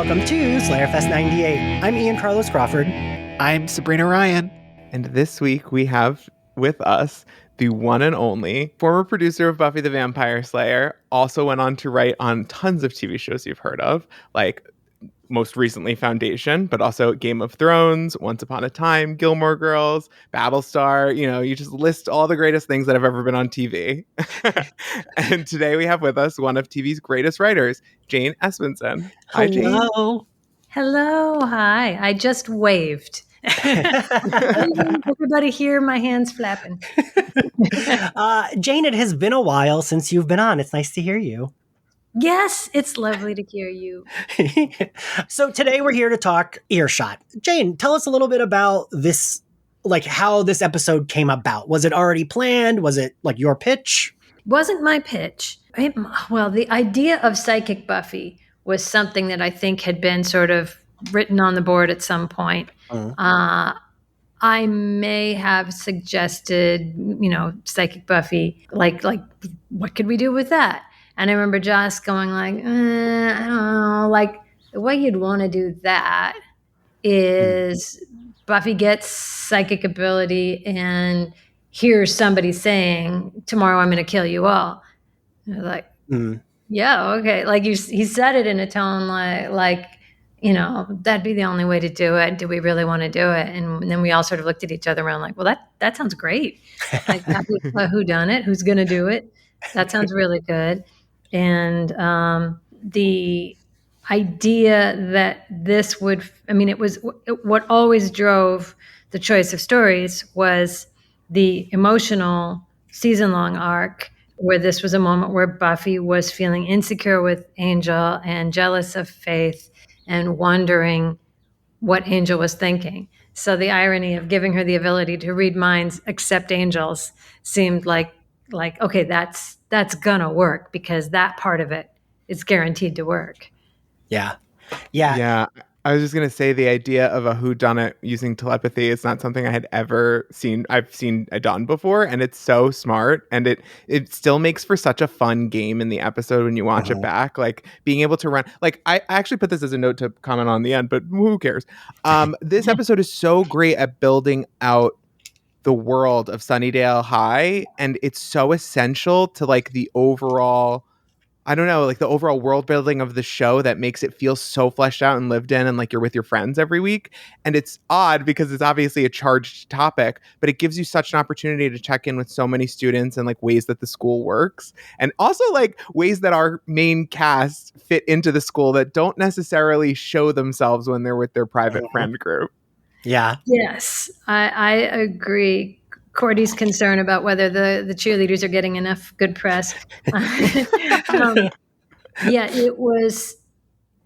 welcome to Slayerfest 98. I'm Ian Carlos Crawford. I'm Sabrina Ryan. And this week we have with us the one and only former producer of Buffy the Vampire Slayer, also went on to write on tons of TV shows you've heard of, like most recently Foundation, but also Game of Thrones, Once Upon a Time, Gilmore Girls, Battlestar. You know, you just list all the greatest things that have ever been on TV. And today we have with us one of TV's greatest writers, Jane Espenson. Hi, Jane. Hello. Hello. Hi. I just waved. Everybody hear my hands flapping. Jane, it has been a while since you've been on. It's nice to hear you. Yes, it's lovely to hear you. So today we're here to talk Earshot. Jane, tell us a little bit about this, like how this episode came about. Was it already planned? Was it like your pitch? Wasn't my pitch. Well, the idea of Psychic Buffy was something that I think had been sort of written on the board at some point. I may have suggested, Psychic Buffy, like what could we do with that? And I remember Joss going like, I don't know, like the way you'd want to do that is Buffy gets psychic ability and hears somebody saying, tomorrow I'm going to kill you all. And I was like, yeah, okay. Like he said it in a tone like, that'd be the only way to do it. Do we really want to do it? And then we all sort of looked at each other around like, well, that sounds great. Like who done it? Who's going to do it? That sounds really good. And the idea that this would, what always drove the choice of stories was the emotional season-long arc where this was a moment where Buffy was feeling insecure with Angel and jealous of Faith and wondering what Angel was thinking. So the irony of giving her the ability to read minds except Angel's seemed like okay, that's gonna work because that part of it is guaranteed to work. Yeah. I was just going to say the idea of a whodunit using telepathy is not something I had ever seen. I've seen it done before, and it's so smart. And it still makes for such a fun game in the episode when you watch it back. Like being able to run, like I actually put this as a note to comment on the end, but who cares? This episode is so great at building out the world of Sunnydale High, and it's so essential to like the overall, I don't know, like the overall world building of the show that makes it feel so fleshed out and lived in and like you're with your friends every week. And it's odd because it's obviously a charged topic, but it gives you such an opportunity to check in with so many students and like ways that the school works. And also like ways that our main cast fit into the school that don't necessarily show themselves when they're with their private friend group. Yeah. Yes, I agree. Cordy's concern about whether the cheerleaders are getting enough good press. It was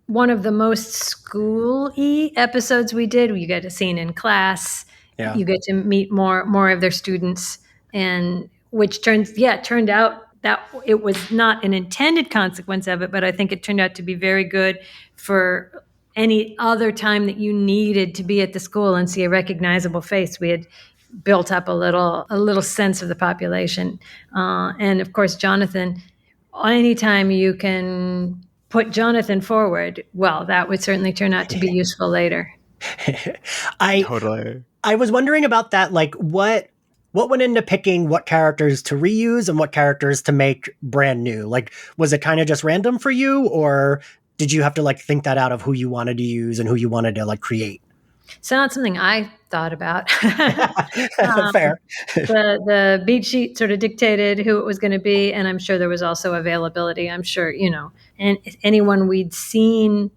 one of the most school-y episodes we did. You get a scene in class. Yeah. You get to meet more of their students, and which turned out that it was not an intended consequence of it, but I think it turned out to be very good for any other time that you needed to be at the school and see a recognizable face. We had built up a little sense of the population. And of course, Jonathan, anytime you can put Jonathan forward, well, that would certainly turn out to be useful later. Totally. I was wondering about that, like what went into picking what characters to reuse and what characters to make brand new? Like, was it kind of just random for you, or did you have to like think that out of who you wanted to use and who you wanted to like create? So not something I thought about. Fair. The beat sheet sort of dictated who it was going to be, and I'm sure there was also availability. I'm sure, and anyone we'd seen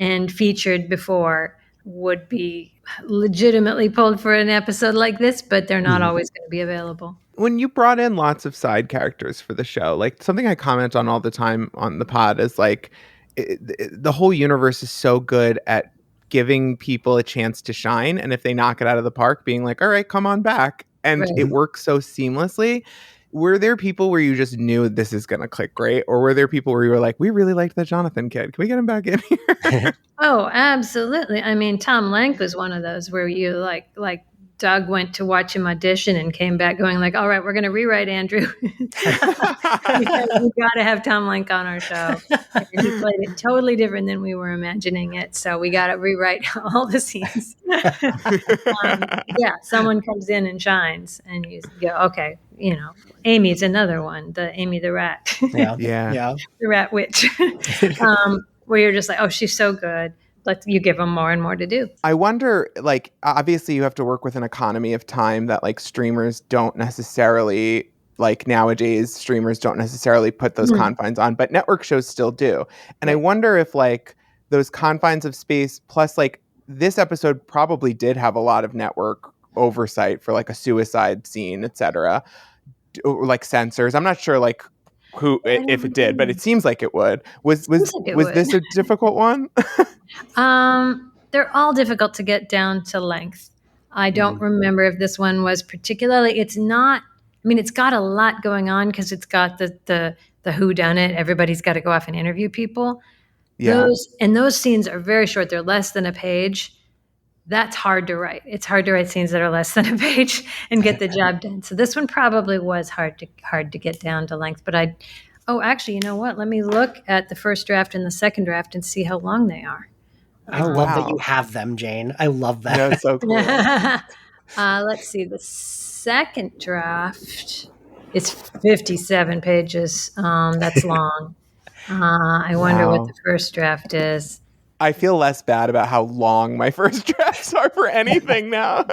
and featured before would be legitimately pulled for an episode like this, but they're not always going to be available. When you brought in lots of side characters for the show, like something I comment on all the time on the pod is like the whole universe is so good at giving people a chance to shine, and if they knock it out of the park, being like, all right, come on back. And it works so seamlessly. Were there people where you just knew this is going to click great? Or were there people where you were like, we really liked that Jonathan kid. Can we get him back in here? Oh, absolutely. I mean, Tom Lenk was one of those where you like Doug went to watch him audition and came back going like, all right, we're going to rewrite Andrew. Because we got to have Tom Lenk on our show. And he played it totally different than we were imagining it. So we got to rewrite all the scenes. Someone comes in and shines and you go, okay, Amy's another one, the Amy the rat. Yeah. The rat witch. Where you're just like, oh, she's so good. You give them more and more to do. I wonder, like, obviously you have to work with an economy of time that like streamers don't necessarily, like nowadays streamers don't necessarily put those confines on, but network shows still do. And I wonder if like those confines of space plus like this episode probably did have a lot of network oversight for like a suicide scene, etc. Like censors. I'm not sure like who if it did, but it seems like it would. Was this a difficult one? They're all difficult to get down to length. I don't remember if this one was particularly. It's not. I mean, it's got a lot going on because it's got the whodunit. Everybody's got to go off and interview people. Yeah. Those scenes are very short. They're less than a page. That's hard to write. It's hard to write scenes that are less than a page and get the job done. So this one probably was hard to get down to length. But actually, you know what? Let me look at the first draft and the second draft and see how long they are. I love that you have them, Jane. I love that. That's so cool. Let's see. The second draft is 57 pages. That's long. I wonder what the first draft is. I feel less bad about how long my first drafts are for anything now.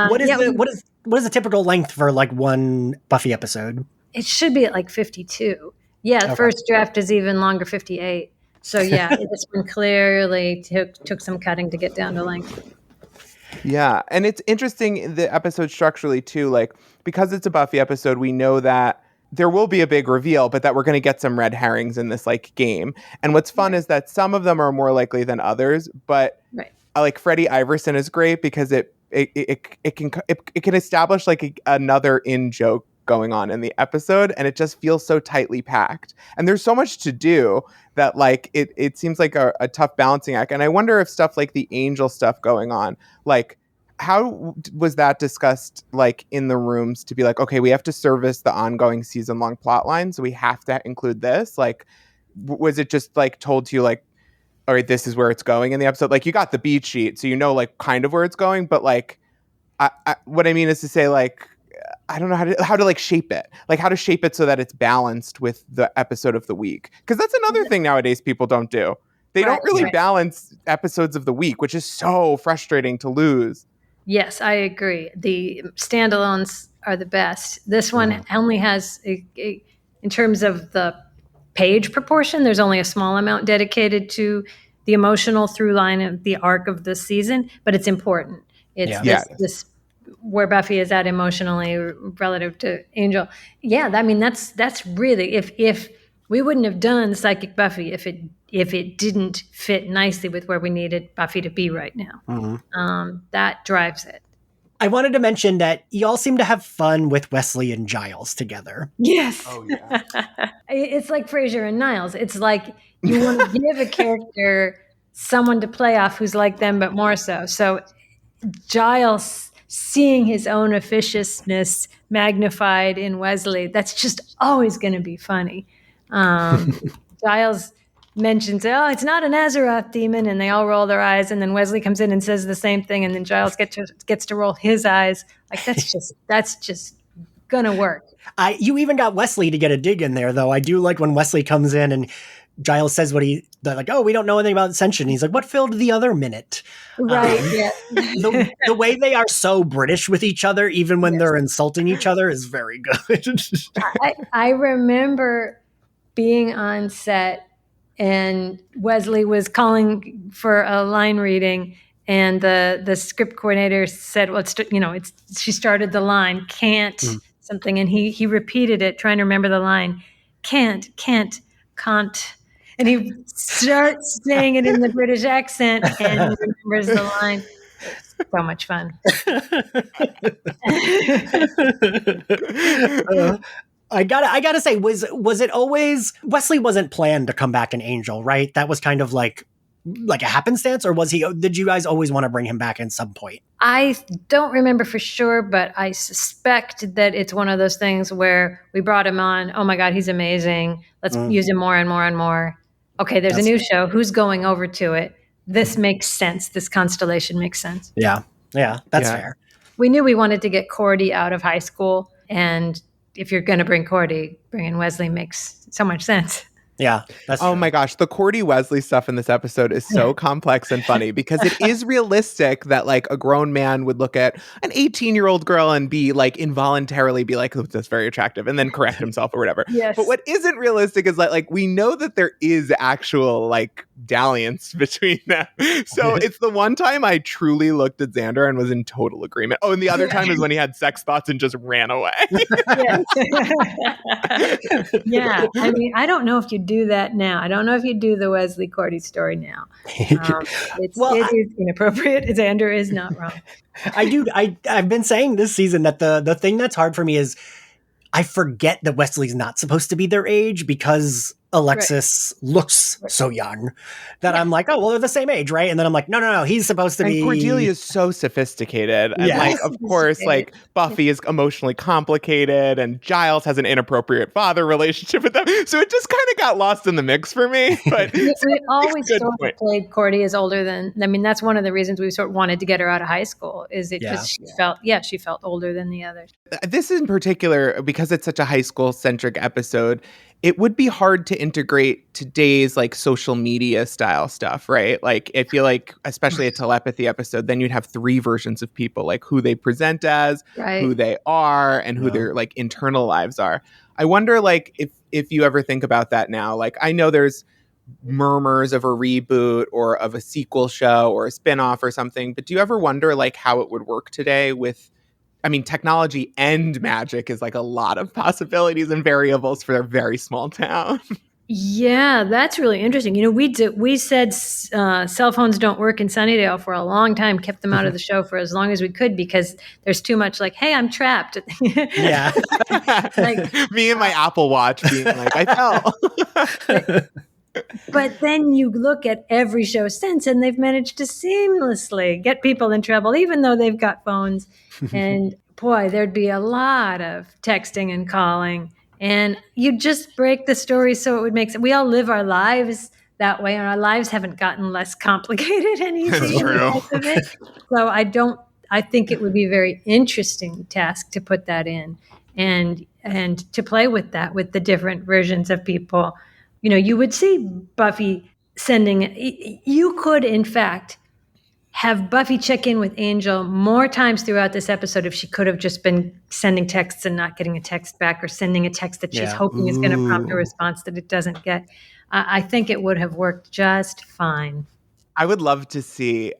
What is the typical length for like one Buffy episode? It should be at like 52. Yeah, the first draft is even longer, 58. So yeah, this one clearly took some cutting to get down to length. Yeah, and it's interesting, the episode structurally too, like because it's a Buffy episode, we know that there will be a big reveal, but that we're going to get some red herrings in this like game. And what's fun is that some of them are more likely than others, but like Freddie Iverson is great because it can establish like another in joke going on in the episode, and it just feels so tightly packed. And there's so much to do that like it seems like a tough balancing act. And I wonder if stuff like the Angel stuff going on, like how was that discussed like in the rooms to be like, okay, we have to service the ongoing season-long plot line, so we have to include this? Like, was it just like told to you like, all right, this is where it's going in the episode? Like you got the beat sheet, so you know like kind of where it's going, but like what I mean is to say like, I don't know how to like shape it, like how to shape it so that it's balanced with the episode of the week. Because that's another thing nowadays people don't do. They don't really balance episodes of the week, which is so frustrating to lose. Yes, I agree. The standalones are the best. This one only has, in terms of the page proportion, there's only a small amount dedicated to the emotional through line of the arc of the season, but it's important. It's this where Buffy is at emotionally relative to Angel. Yeah, I mean that's really if we wouldn't have done Psychic Buffy if it didn't fit nicely with where we needed Buffy to be right now. That drives it. I wanted to mention that y'all seem to have fun with Wesley and Giles together. Yes. Oh yeah. It's like Frasier and Niles. It's like you want to give a character someone to play off who's like them, but more so. So Giles seeing his own officiousness magnified in Wesley, that's just always going to be funny. Giles mentions, oh, it's not an Azeroth demon, and they all roll their eyes, and then Wesley comes in and says the same thing, and then Giles gets to roll his eyes. Like that's just gonna work. You even got Wesley to get a dig in there, though. I do like when Wesley comes in and Giles says they're like, oh, we don't know anything about Ascension. He's like, what filled the other minute? Right. Yeah. The way they are so British with each other, even when they're insulting each other, is very good. I remember being on set and Wesley was calling for a line reading, and the script coordinator said, well, she started the line, can't something, and he repeated it, trying to remember the line, can't, and he starts saying it in the British accent and he remembers the line. It's so much fun. I gotta say, was it always Wesley wasn't planned to come back an Angel, right? That was kind of like like a happenstance, or did you guys always want to bring him back at some point? I don't remember for sure, but I suspect that it's one of those things where we brought him on. Oh my God, he's amazing. Let's use him more and more and more. Okay, there's a new show. Who's going over to it? This makes sense. This constellation makes sense. Yeah. Yeah, that's fair. We knew we wanted to get Cordy out of high school. And if you're going to bring Cordy, bringing Wesley makes so much sense. Yeah, that's oh true. my gosh, the Cordy Wesley stuff in this episode is so complex and funny because it is realistic that like a grown man would look at an 18-year-old girl and be like involuntarily be like, oh, that's very attractive, and then correct himself or whatever. Yes. But what isn't realistic is like we know that there is actual like dalliance between them. So it's the one time I truly looked at Xander and was in total agreement. Oh, and the other time is when he had sex thoughts and just ran away. Yeah. I mean, I don't know if you do that now. I don't know if you do the Wesley Cordy story now. It is inappropriate. Xander is not wrong. I've been saying this season that the thing that's hard for me is I forget that Wesley's not supposed to be their age because Alexis looks so young that I'm like, oh, well, they're the same age, right? And then I'm like, no, he's supposed to be. And Cordelia is so sophisticated. And like, of course, like Buffy is emotionally complicated and Giles has an inappropriate father relationship with them. So it just kind of got lost in the mix for me. But we always sort of played Cordy as older than, I mean, that's one of the reasons we sort of wanted to get her out of high school is it just, she felt older than the others. This in particular, because it's such a high school centric episode, it would be hard to integrate today's like social media style stuff, right? Like I feel like, especially a telepathy episode, then you'd have 3 versions of people, like who they present as, who they are, and who their like internal lives are. I wonder like if you ever think about that now, like I know there's murmurs of a reboot or of a sequel show or a spinoff or something, but do you ever wonder like how it would work today with, I mean, technology and magic is like a lot of possibilities and variables for a very small town. Yeah, that's really interesting. You know, we said cell phones don't work in Sunnydale for a long time, kept them out of the show for as long as we could because there's too much like, hey, I'm trapped. Yeah. Like, me and my Apple Watch being like, I fell. But then you look at every show since and they've managed to seamlessly get people in trouble, even though they've got phones. And boy, there'd be a lot of texting and calling. And you just break the story so it would make sense. We all live our lives that way, and our lives haven't gotten less complicated and easy. That's true. So I think it would be a very interesting task to put that in and to play with that, with the different versions of people. You know, you would see Buffy you could, in fact, have Buffy check in with Angel more times throughout this episode if she could have just been sending texts and not getting a text back, or sending a text that she's hoping is going to prompt a response that it doesn't get. I think it would have worked just fine. I would love to see.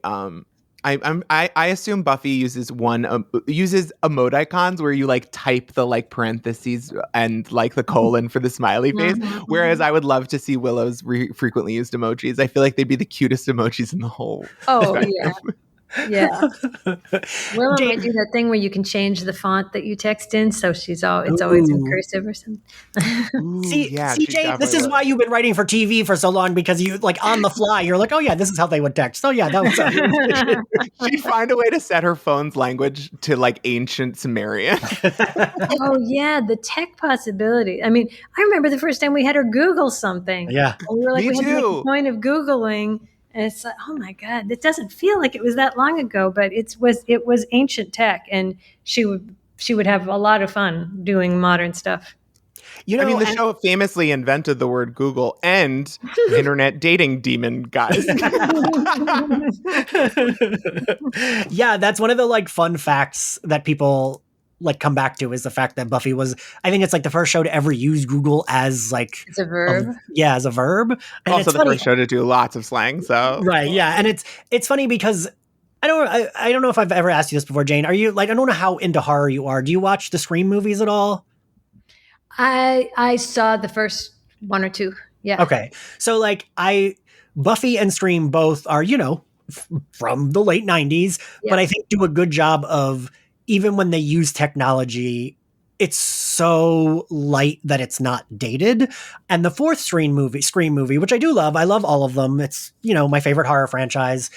I assume Buffy uses emoticons where you like type the like parentheses and like the colon for the smiley face. Whereas I would love to see Willow's frequently used emojis. I feel like they'd be the cutest emojis in the whole. Oh yeah. Yeah. Willow might do that thing where you can change the font that you text in, so it's always in cursive or something. See, CJ, this is why you've been writing for TV for so long, because you like on the fly, you're like, oh yeah, this is how they would text. Oh yeah, that was. She'd find a way to set her phone's language to like ancient Sumerian. Oh yeah, the tech possibility. I mean, I remember the first time we had her Google something. Yeah, and we were like, we had to make a point of Googling. And it's like, oh my God, it doesn't feel like it was that long ago, but it was ancient tech, and she would have a lot of fun doing modern stuff. You know, I mean, the show famously invented the word Google and internet dating demon guys. Yeah, that's one of the like fun facts that people like come back to, is the fact that Buffy was, I think it's like the first show to ever use Google as like as a verb. As a verb. And also the first show to do lots of slang. So right, yeah, and it's funny because I don't know if I've ever asked you this before, Jane. Are you like, I don't know how into horror you are. Do you watch the Scream movies at all? I saw the first one or two. Yeah. Okay, so like Buffy and Scream both are, you know, from the late 90s, but I think do a good job of, even when they use technology, it's so light that it's not dated. And the fourth Scream movie, which I do love, I love all of them. It's, my favorite horror franchise,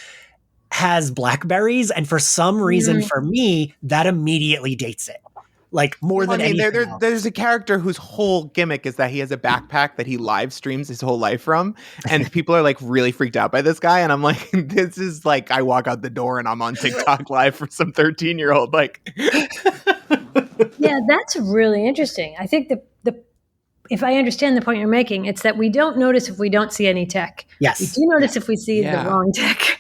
has blackberries. And for some reason, for me, that immediately dates it. Like more than anything else. There's a character whose whole gimmick is that he has a backpack that he live streams his whole life from, and people are like really freaked out by this guy. And I'm like, this is like I walk out the door and I'm on TikTok live for some 13-year-old. Like, yeah, that's really interesting. I think the if I understand the point you're making, it's that we don't notice if we don't see any tech. Yes, we do notice if we see the wrong tech.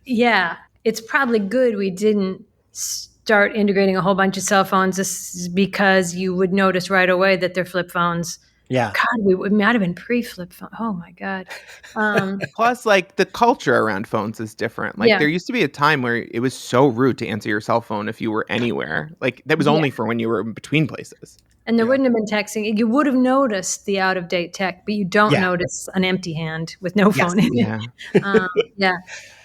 Yeah, it's probably good we didn't start integrating a whole bunch of cell phones. This is because you would notice right away that they're flip phones. Yeah. God, it might have been pre-flip phone. Oh my God. Plus, like, the culture around phones is different. Like, there used to be a time where it was so rude to answer your cell phone if you were anywhere. Like, that was only for when you were in between places. And there wouldn't have been texting. You would have noticed the out-of-date tech, but you don't notice an empty hand with no phone in it.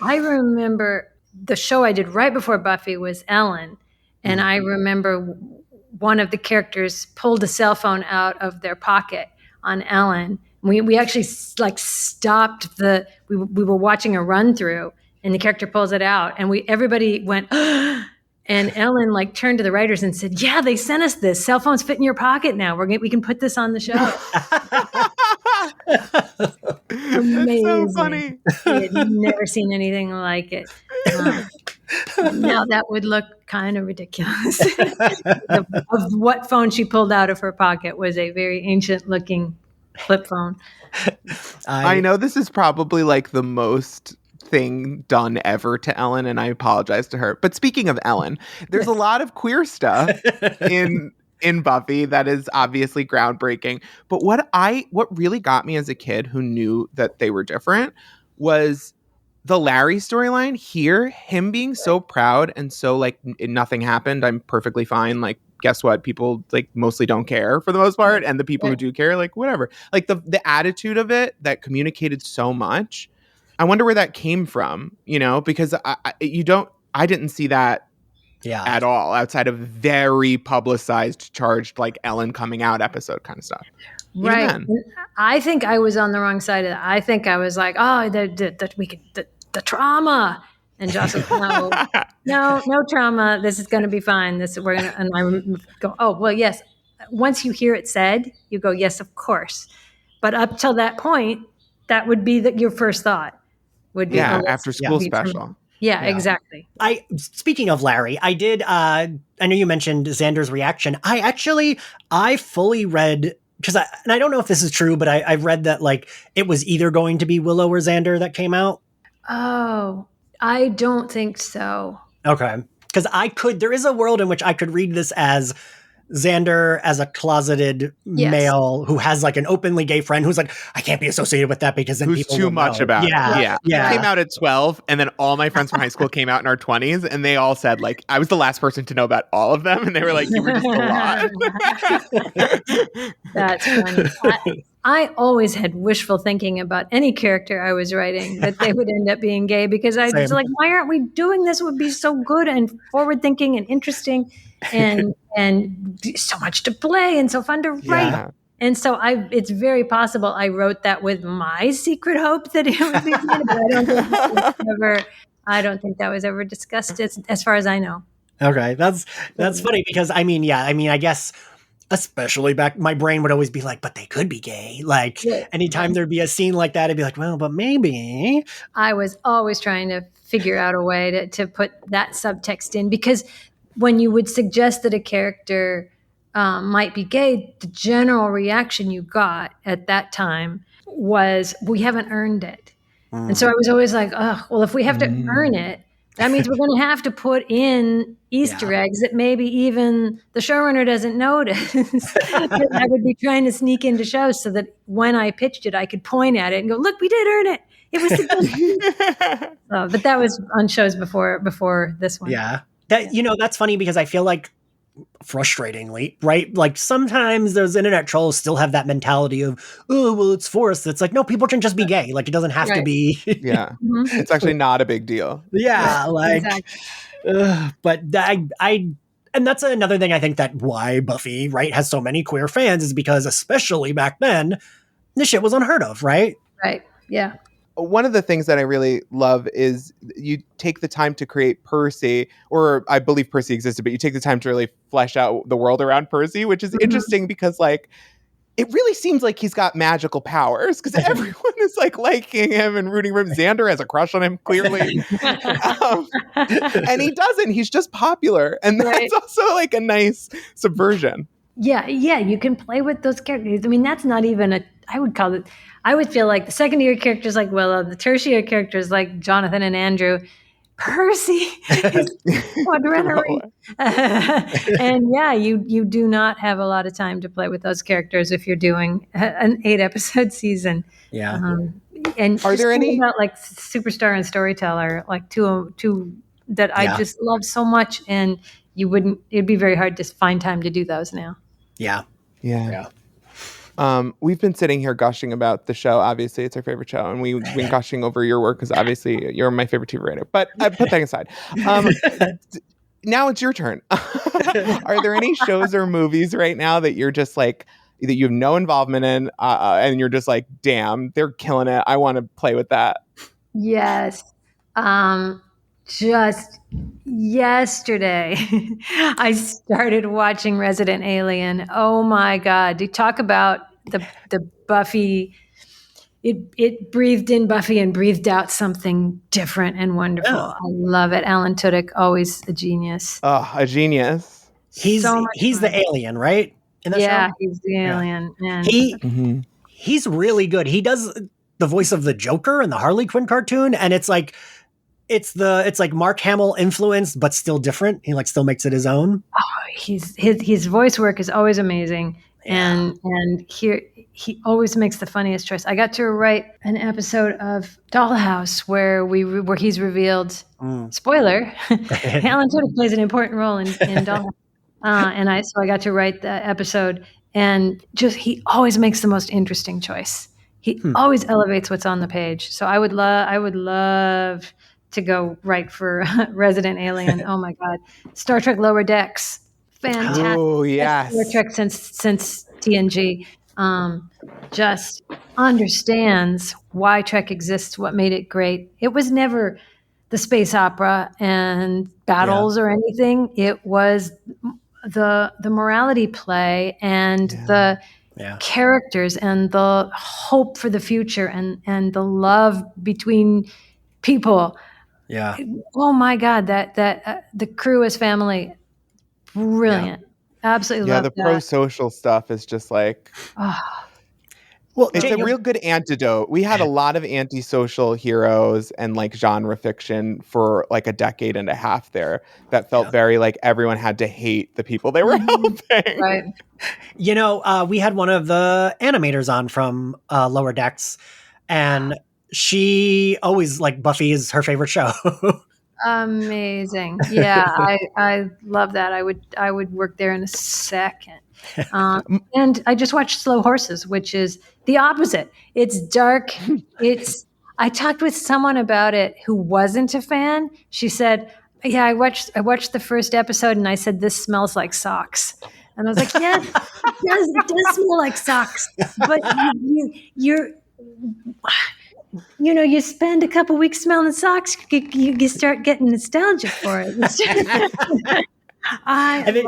I remember the show I did right before Buffy was Ellen. And I remember one of the characters pulled a cell phone out of their pocket on Ellen. We actually like stopped we were watching a run through and the character pulls it out and everybody went, and Ellen like turned to the writers and said, yeah, they sent us this. Cell phones fit in your pocket now. We can put this on the show. Amazing. So funny. I had never seen anything like it. Now that would look kind of ridiculous. Of what phone she pulled out of her pocket was a very ancient looking flip phone. I know this is probably like the most thing done ever to Ellen, and I apologize to her. But speaking of Ellen, there's a lot of queer stuff in Buffy that is obviously groundbreaking. But what really got me as a kid who knew that they were different was the Larry storyline here, him being so proud and so like nothing happened. I'm perfectly fine. Like, guess what? People like mostly don't care for the most part. And the people who do care, like whatever, like the attitude of it that communicated so much. I wonder where that came from, because I didn't see that at all outside of very publicized, charged like Ellen coming out episode kind of stuff. Right. I think I was on the wrong side of that. I think I was like, oh, the trauma. And Josh was, no trauma. This is going to be fine. And I go, oh, well, yes. Once you hear it said, you go, yes, of course. But up till that point, that would be your first thought. Would be after school special. Yeah, exactly. Speaking of Larry, I did, I know you mentioned Xander's reaction. I fully read, and I don't know if this is true, but I've read that like it was either going to be Willow or Xander that came out. Oh, I don't think so. Okay. Because there is a world in which I could read this as Xander as a closeted male who has like an openly gay friend who's like, I can't be associated with that because then who's people too will much know. about it. Yeah. I came out at 12 and then all my friends from high school came out in our 20s and they all said like, I was the last person to know about all of them. And they were like, you were just a lot. That's funny. I always had wishful thinking about any character I was writing that they would end up being gay because I was like, why aren't we doing this? It would be so good and forward thinking and interesting and so much to play and so fun to write. Yeah. And so it's very possible I wrote that with my secret hope that it would be good, but I don't think that was ever discussed as far as I know. Okay. That's funny because I guess especially back, my brain would always be like, but they could be gay. Like anytime there'd be a scene like that, I'd be like, well, but maybe. I was always trying to figure out a way to put that subtext in because when you would suggest that a character might be gay, the general reaction you got at that time was, we haven't earned it. And so I was always like, oh, well, if we have to earn it, that means we're going to have to put in Easter eggs that maybe even the showrunner doesn't notice. I would be trying to sneak into shows so that when I pitched it, I could point at it and go, look, we did earn it. It was but that was on shows before this one. Yeah. That's funny because I feel like frustratingly, right? Like sometimes those internet trolls still have that mentality of, oh, well, it's forced. It's like, no, people can just be gay. Like it doesn't have to be. Yeah. It's actually not a big deal. Yeah. Like, exactly. but And that's another thing I think that why Buffy, right, has so many queer fans is because, especially back then, this shit was unheard of, right? Right. Yeah. One of the things that I really love is you take the time to create Percy, or I believe Percy existed, but you take the time to really flesh out the world around Percy, which is interesting because, like, it really seems like he's got magical powers because everyone is like liking him and rooting for him. Xander has a crush on him, clearly. And he doesn't. He's just popular. And that's also like a nice subversion. Yeah. You can play with those characters. I mean, that's not even I would feel like the secondary characters like Willow, the tertiary characters like Jonathan and Andrew. Percy is quaternary. And yeah, you do not have a lot of time to play with those characters if you're doing an 8-episode season. Yeah. And are there any about like Superstar and Storyteller, like two that I just love so much, and it'd be very hard to find time to do those now. Yeah. We've been sitting here gushing about the show. Obviously, it's our favorite show, and we've been gushing over your work because obviously you're my favorite TV writer. But I put that aside. Now it's your turn. Are there any shows or movies right now that you're just like that you have no involvement in, and you're just like, damn, they're killing it. I want to play with that. Yes. Just yesterday, I started watching Resident Alien. Oh my God. You talk about the Buffy. It breathed in Buffy and breathed out something different and wonderful. Yeah. I love it. Alan Tudyk, always a genius. Oh, a genius. He's the alien, right? In the show? He's the alien. Yeah. And he's really good. He does the voice of the Joker in the Harley Quinn cartoon, and it's like Mark Hamill influenced, but still different. He like still makes it his own. Oh, his voice work is always amazing. Yeah. And here he always makes the funniest choice. I got to write an episode of Dollhouse where he's revealed. Spoiler: Alan Tudyk plays an important role in Dollhouse, and I got to write the episode, and just he always makes the most interesting choice. He always elevates what's on the page. So I would love to go write for Resident Alien. Oh my God, Star Trek Lower Decks. Fantastic. Oh yes. Star Trek since TNG just understands why Trek exists, what made it great. It was never the space opera and battles or anything. It was the morality play and the characters and the hope for the future and the love between people. Yeah. Oh my God, that the crew as family. Brilliant. Absolutely love that. The pro-social stuff is just like well, it's a real good antidote. We had a lot of antisocial heroes and like genre fiction for like a decade and a half there that felt very like everyone had to hate the people they were helping. Right. You know, we had one of the animators on from Lower Decks, and she always like Buffy is her favorite show. Amazing. Yeah, I love that. I would work there in a second. And I just watched Slow Horses, which is the opposite. It's dark. I talked with someone about it who wasn't a fan. She said, "Yeah, I watched the first episode and I said this smells like socks." And I was like, "Yes, it does smell like socks." But you spend a couple weeks smelling socks, you start getting nostalgia for it. I think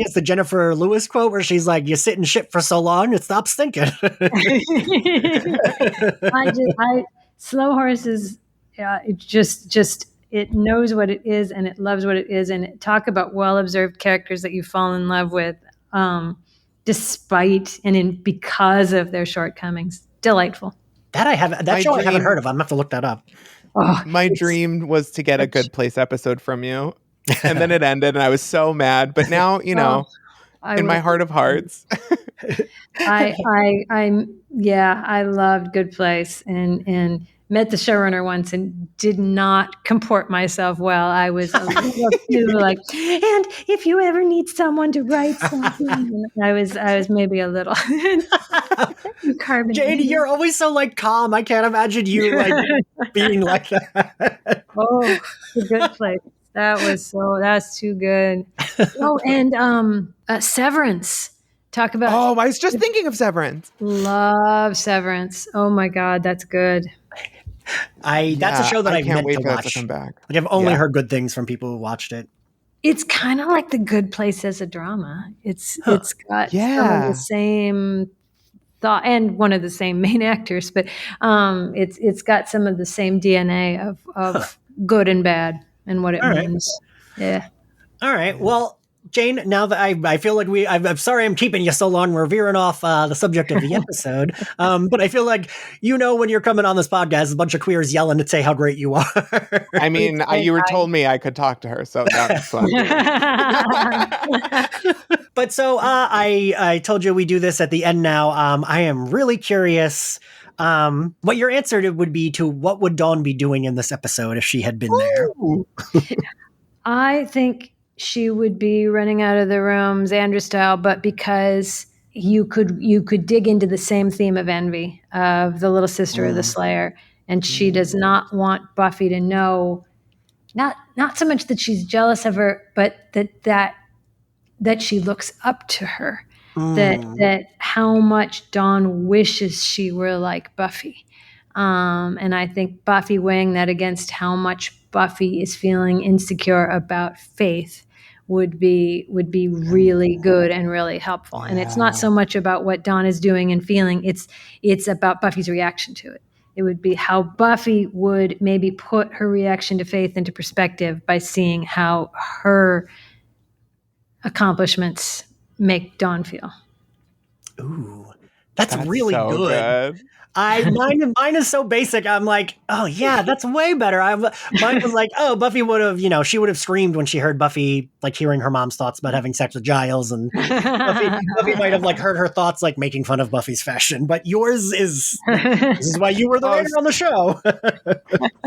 it's the Jennifer Lewis quote where she's like, "You sit in shit for so long, it stops stinking." Slow Horses, it just it knows what it is and it loves what it is, and talk about well-observed characters that you fall in love with. Despite because of their shortcomings. Delightful. That I haven't heard of. I'm gonna have to look that up. My dream was to get a Good Place episode from you, and then it ended, and I was so mad. But now, in my heart of hearts, I loved Good Place and met the showrunner once and did not comport myself well. I was a little too like, and if you ever need someone to write something, I was maybe a little carbon. Janie, you're always so like calm. I can't imagine you like being like that. Oh, The Good Place. That's too good. Oh, and Severance. Talk about Oh, I was just thinking of Severance. love Severance. Oh my God, that's good. That's a show that I I've can't meant wait to for that watch. to come back. Like I've only heard good things from people who watched it. It's kind of like The Good Place as a drama. It's got some of Yeah. the same thought and one of the same main actors, but it's got some of the same DNA of good and bad and what it All right. means. Yeah. All right. Well, Jane, now that I feel like I'm sorry I'm keeping you so long. We're veering off the subject of the episode. But I feel like, when you're coming on this podcast, a bunch of queers yelling to say how great you are. I mean, you were told me I could talk to her, so that's what I'm doing. But so I told you we do this at the end now. I am really curious what your answer would be to what would Dawn be doing in this episode if she had been there. I think she would be running out of the room, Xandra style, but because you could dig into the same theme of envy of the little sister of the Slayer, and she does not want Buffy to know, not so much that she's jealous of her, but that she looks up to her, that how much Dawn wishes she were like Buffy. And I think Buffy weighing that against how much Buffy is feeling insecure about Faith would be really good and really helpful. And it's not so much about what Dawn is doing and feeling, it's about Buffy's reaction to it. It would be how Buffy would maybe put her reaction to Faith into perspective by seeing how her accomplishments make Dawn feel. Ooh, that's really so good. Mine is so basic. I'm like, oh yeah, that's way better. Mine was like, oh, Buffy would have, she would have screamed when she heard Buffy, like hearing her mom's thoughts about having sex with Giles, and Buffy might have like heard her thoughts like making fun of Buffy's fashion. But yours is this is why you were the writer on the show.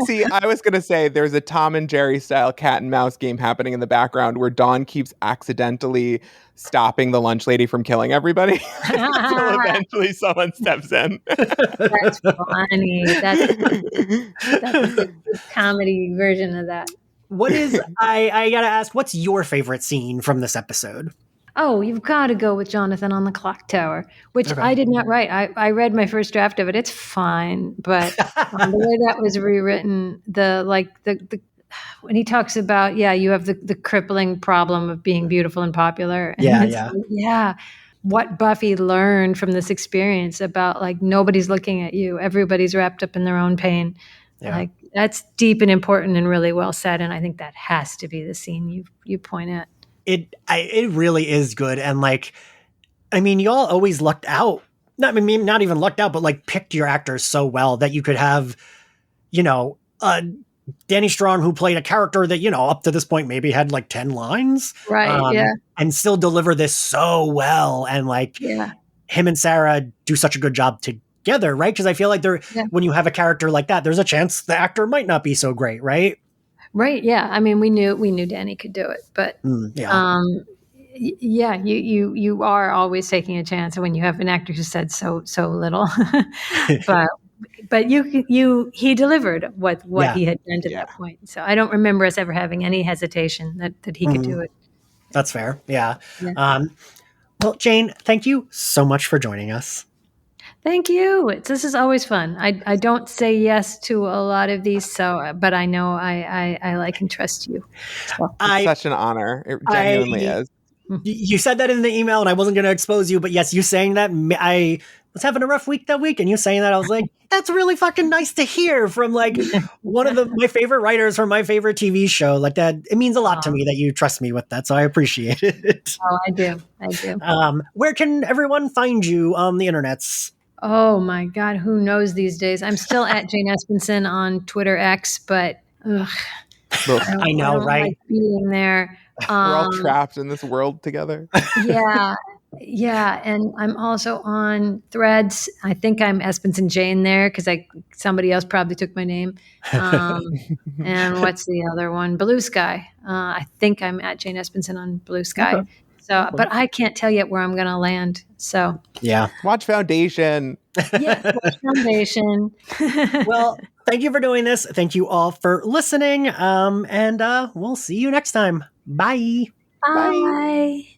See, I was gonna say there's a Tom and Jerry style cat and mouse game happening in the background where Dawn keeps accidentally stopping the lunch lady from killing everybody until eventually someone steps in. That's funny. That's a good comedy version of that. What is I gotta ask, what's your favorite scene from this episode? Oh, you've got to go with Jonathan on the clock tower, which I did not write. I read my first draft of it. It's fine, but the way that was rewritten, when he talks about, you have the crippling problem of being beautiful and popular. And what Buffy learned from this experience about like nobody's looking at you, everybody's wrapped up in their own pain. Yeah. Like that's deep and important and really well said. And I think that has to be the scene you point at. It really is good. And like, I mean, y'all always lucked out. Not even lucked out, but like picked your actors so well that you could have, Danny Strong, who played a character that, up to this point maybe had like 10 lines. Right. And still deliver this so well. And like him and Sarah do such a good job together, right? Because I feel like when you have a character like that, there's a chance the actor might not be so great, right? Right. Yeah. I mean, we knew Danny could do it, but you are always taking a chance when you have an actor who said so little, but he delivered what he had done to that point. So I don't remember us ever having any hesitation that he could do it. That's fair. Yeah. Well, Jane, thank you so much for joining us. Thank you. This is always fun. I don't say yes to a lot of these, but I know I like and trust you. So. It's such an honor. It genuinely is. You said that in the email, and I wasn't going to expose you, but yes, you saying that, I was having a rough week that week, and you saying that, I was like, that's really fucking nice to hear from like one of my favorite writers from my favorite TV show. Like that, it means a lot to me that you trust me with that, so I appreciate it. Oh, I do. Where can everyone find you on the internets? Oh my God, who knows these days? I'm still at Jane Espenson on Twitter X, but I know, right? Like being there. We're all trapped in this world together. Yeah, and I'm also on Threads. I think I'm Espenson Jane there because somebody else probably took my name. And what's the other one? Blue Sky. I think I'm at Jane Espenson on Blue Sky. Okay. So, but I can't tell yet where I'm going to land. So yeah, watch Foundation. Yeah, watch Foundation. Well, thank you for doing this. Thank you all for listening. And we'll see you next time. Bye. Bye.